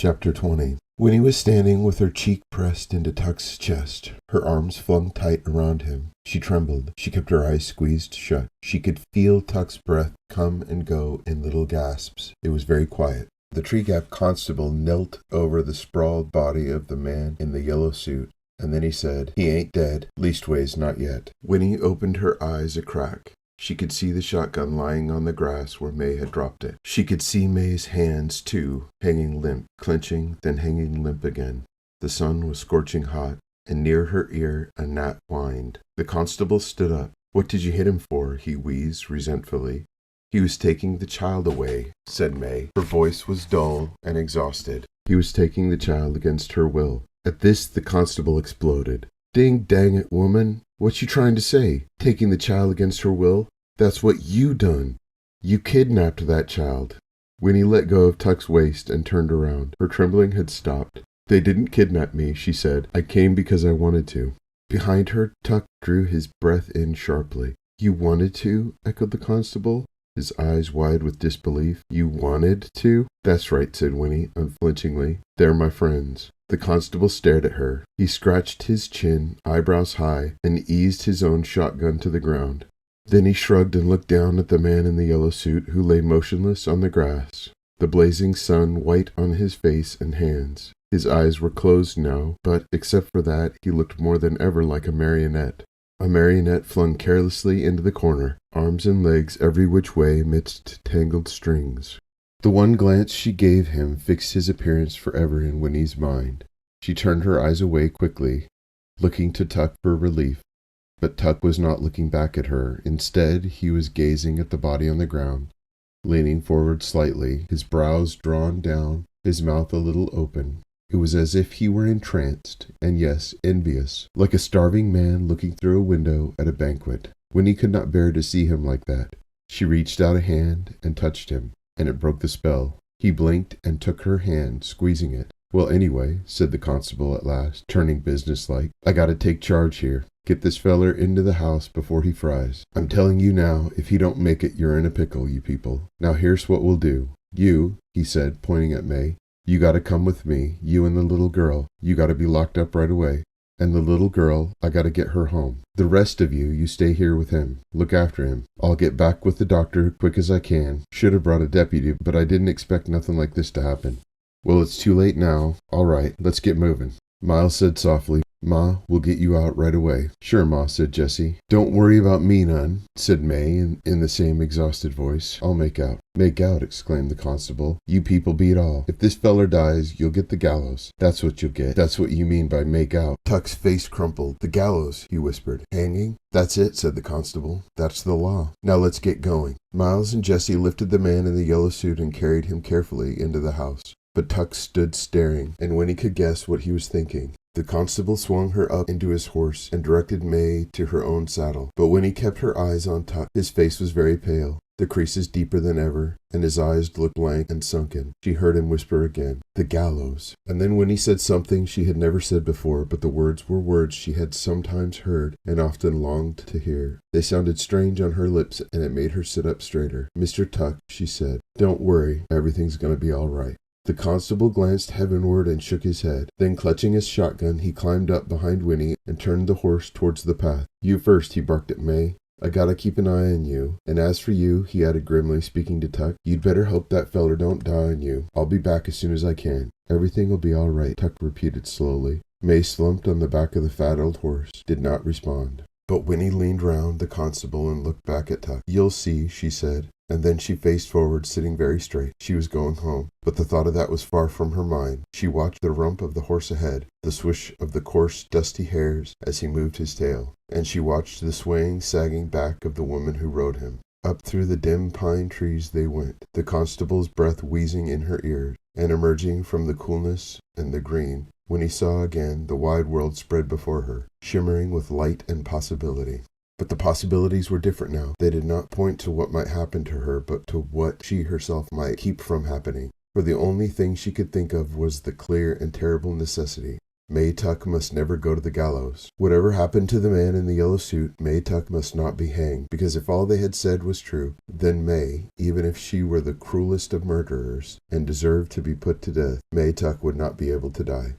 Chapter 20. Winnie was standing with her cheek pressed into Tuck's chest, her arms flung tight around him. She trembled. She kept her eyes squeezed shut. She could feel Tuck's breath come and go in little gasps. It was very quiet. The Tree Gap constable knelt over the sprawled body of the man in the yellow suit, and then he said, "He ain't dead, leastways not yet." Winnie opened her eyes a crack. She could see the shotgun lying on the grass where May had dropped it. She could see May's hands, too, hanging limp, clenching, then hanging limp again. The sun was scorching hot, and near her ear a gnat whined. The constable stood up. "What did you hit him for?" he wheezed resentfully. "He was taking the child away," said May. Her voice was dull and exhausted. He was taking the child against her will. At this the constable exploded. "Ding dang it, woman! What you trying to say? Taking the child against her will? That's what you done. You kidnapped that child." Winnie let go of Tuck's waist and turned around. Her trembling had stopped. "They didn't kidnap me," she said. "I came because I wanted to." Behind her, Tuck drew his breath in sharply. "You wanted to?" echoed the constable, his eyes wide with disbelief. "You wanted to?" "That's right," said Winnie, unflinchingly. "They're my friends." The constable stared at her. He scratched his chin, eyebrows high, and eased his own shotgun to the ground. Then he shrugged and looked down at the man in the yellow suit who lay motionless on the grass, the blazing sun white on his face and hands. His eyes were closed now, but, except for that, he looked more than ever like a marionette flung carelessly into the corner, arms and legs every which way midst tangled strings. The one glance she gave him fixed his appearance forever in Winnie's mind. She turned her eyes away quickly, looking to Tuck for relief. But Tuck was not looking back at her. Instead, he was gazing at the body on the ground, leaning forward slightly, his brows drawn down, his mouth a little open. It was as if he were entranced, and yes, envious, like a starving man looking through a window at a banquet. Winnie could not bear to see him like that. She reached out a hand and touched him, and it broke the spell. He blinked and took her hand, squeezing it. "Well, anyway," said the constable at last, turning businesslike, "I gotta take charge here. Get this feller into the house before he fries. I'm telling you now, if he don't make it, you're in a pickle, you people. Now here's what we'll do. You," he said, pointing at May, "you gotta come with me, you and the little girl. You gotta be locked up right away. And the little girl, I gotta get her home. The rest of you stay here with him. Look after him. I'll get back with the doctor quick as I can. Should have brought a deputy, but I didn't expect nothing like this to happen." "Well, it's too late now. All right, let's get moving." Miles said softly, "Ma, we'll get you out right away." "Sure, Ma," said Jessie. "Don't worry about me none," said May in the same exhausted voice. "I'll make out." "Make out!" exclaimed the constable. "You people beat all. If this feller dies, you'll get the gallows. That's what you'll get. That's what you mean by make out." Tuck's face crumpled. "The gallows," he whispered. "Hanging?" "That's it," said the constable. "That's the law. Now let's get going." Miles and Jessie lifted the man in the yellow suit and carried him carefully into the house. But Tuck stood staring, and Winnie could guess what he was thinking. The constable swung her up into his horse and directed May to her own saddle. But Winnie kept her eyes on Tuck. His face was very pale, the creases deeper than ever, and his eyes looked blank and sunken. She heard him whisper again, "The gallows." And then Winnie said something she had never said before, but the words were words she had sometimes heard and often longed to hear. They sounded strange on her lips, and it made her sit up straighter. "Mr. Tuck," she said, "don't worry. Everything's going to be all right." The constable glanced heavenward and shook his head. Then, clutching his shotgun, he climbed up behind Winnie and turned the horse towards the path. "You first," he barked at May. "I gotta keep an eye on you. And as for you," he added grimly, speaking to Tuck, "you'd better hope that feller don't die on you. I'll be back as soon as I can." "Everything'll be all right," Tuck repeated slowly. May slumped on the back of the fat old horse, did not respond. But Winnie leaned round the constable and looked back at Tuck. "You'll see," she said. And then she faced forward, sitting very straight. She was going home, but the thought of that was far from her mind. She watched the rump of the horse ahead, the swish of the coarse, dusty hairs as he moved his tail, and she watched the swaying, sagging back of the woman who rode him. Up through the dim pine trees they went, the constable's breath wheezing in her ears, and emerging from the coolness and the green, when he saw again the wide world spread before her, shimmering with light and possibility. But the possibilities were different now. They did not point to what might happen to her, but to what she herself might keep from happening. For the only thing she could think of was the clear and terrible necessity May Tuck must never go to the gallows. Whatever happened to the man in the yellow suit, May Tuck must not be hanged, because if all they had said was true, then May, even if she were the cruelest of murderers and deserved to be put to death, May Tuck would not be able to die.